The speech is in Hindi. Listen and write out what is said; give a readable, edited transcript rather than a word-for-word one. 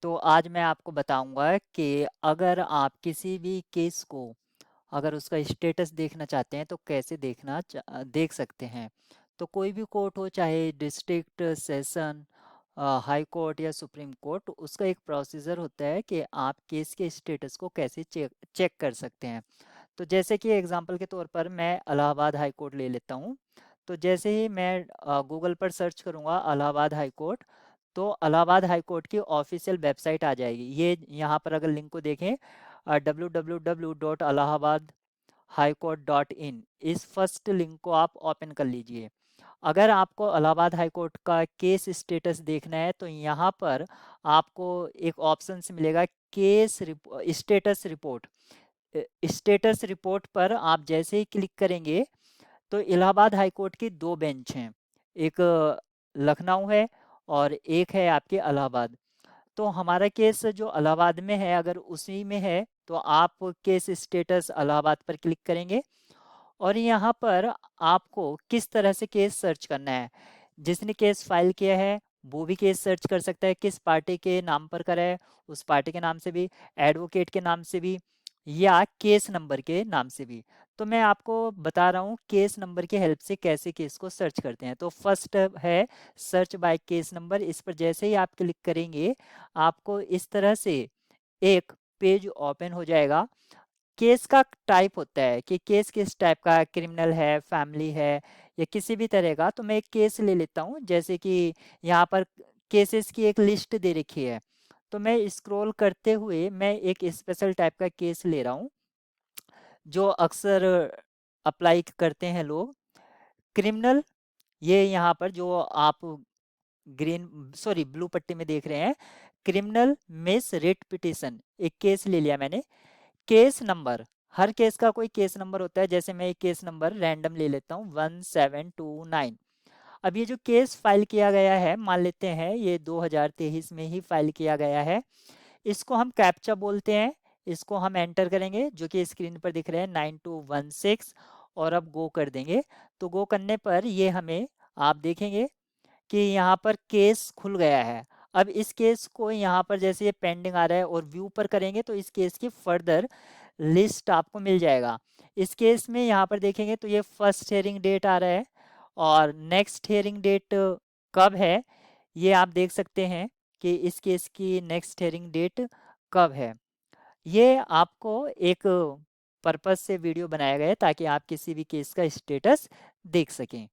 तो आज मैं आपको बताऊंगा कि अगर आप किसी भी केस को अगर उसका स्टेटस देखना चाहते हैं तो कैसे देख सकते हैं। तो कोई भी कोर्ट हो, चाहे डिस्ट्रिक्ट, सेशन, हाई कोर्ट या सुप्रीम कोर्ट, उसका एक प्रोसीजर होता है कि आप केस के स्टेटस को कैसे चेक चेक कर सकते हैं। तो जैसे कि एग्जांपल के तौर पर मैं इलाहाबाद हाई कोर्ट ले लेता हूँ। तो जैसे ही मैं गूगल पर सर्च करूँगा इलाहाबाद हाई कोर्ट, तो इलाहाबाद हाई कोर्ट की ऑफिशियल वेबसाइट आ जाएगी। ये यहाँ पर अगर लिंक को देखें, www.allahabadhighcourt.in, इस फर्स्ट लिंक को आप ओपन कर लीजिए। अगर आपको इलाहाबाद हाई कोर्ट का केस स्टेटस देखना है तो यहाँ पर आपको एक ऑप्शन मिलेगा, case status report. Status report पर आप जैसे ही क्लिक करेंगे तो इलाहाबाद हाई कोर्ट की दो बेंच हैं, एक लखनऊ है और एक है आपके इलाहाबाद। तो हमारा केस जो इलाहाबाद में है, अगर उसी में है तो आप केस स्टेटस इलाहाबाद पर क्लिक करेंगे और यहाँ पर आपको किस तरह से केस सर्च करना है। जिसने केस फाइल किया है वो भी केस सर्च कर सकता है, किस पार्टी के नाम पर करा है उस पार्टी के नाम से भी, एडवोकेट के नाम से भी, या केस नंबर के नाम से भी। तो मैं आपको बता रहा हूँ केस नंबर की हेल्प से कैसे केस को सर्च करते हैं। तो फर्स्ट है सर्च बाय केस नंबर। इस पर जैसे ही आप क्लिक करेंगे आपको इस तरह से एक पेज ओपन हो जाएगा। केस का टाइप होता है कि केस किस टाइप का, क्रिमिनल है, फैमिली है, या किसी भी तरह का। तो मैं एक केस ले लेता हूँ, जैसे कि यहाँ पर केसेस की एक लिस्ट दे रखी है। तो मैं स्क्रॉल करते हुए मैं एक स्पेशल टाइप का केस ले रहा हूँ जो अक्सर अप्लाई करते हैं लोग, क्रिमिनल। ये यहाँ पर जो आप ग्रीन सॉरी ब्लू पट्टी में देख रहे हैं, क्रिमिनल मिस रिट पिटिशन, एक केस ले लिया मैंने। केस नंबर, हर केस का कोई केस नंबर होता है, जैसे मैं एक केस नंबर रैंडम ले लेता हूँ 1729। अब ये जो केस फाइल किया गया है, मान लेते हैं ये 2023 में ही फाइल किया गया है। इसको हम कैप्चा बोलते हैं। इसको हम एंटर करेंगे जो कि स्क्रीन पर दिख रहे हैं 9216, और अब गो कर देंगे। तो गो करने पर ये हमें, आप देखेंगे कि यहाँ पर केस खुल गया है। अब इस केस को यहाँ पर जैसे ये पेंडिंग आ रहा है और व्यू पर करेंगे तो इस केस की फर्दर लिस्ट आपको मिल जाएगा। इस केस में यहाँ पर देखेंगे तो ये फर्स्ट हेयरिंग डेट आ रहा है और नेक्स्ट हेयरिंग डेट कब है ये आप देख सकते हैं कि इस केस की नेक्स्ट हेयरिंग डेट कब है। ये आपको एक पर्पस से वीडियो बनाया गया है ताकि आप किसी भी केस का स्टेटस देख सकें।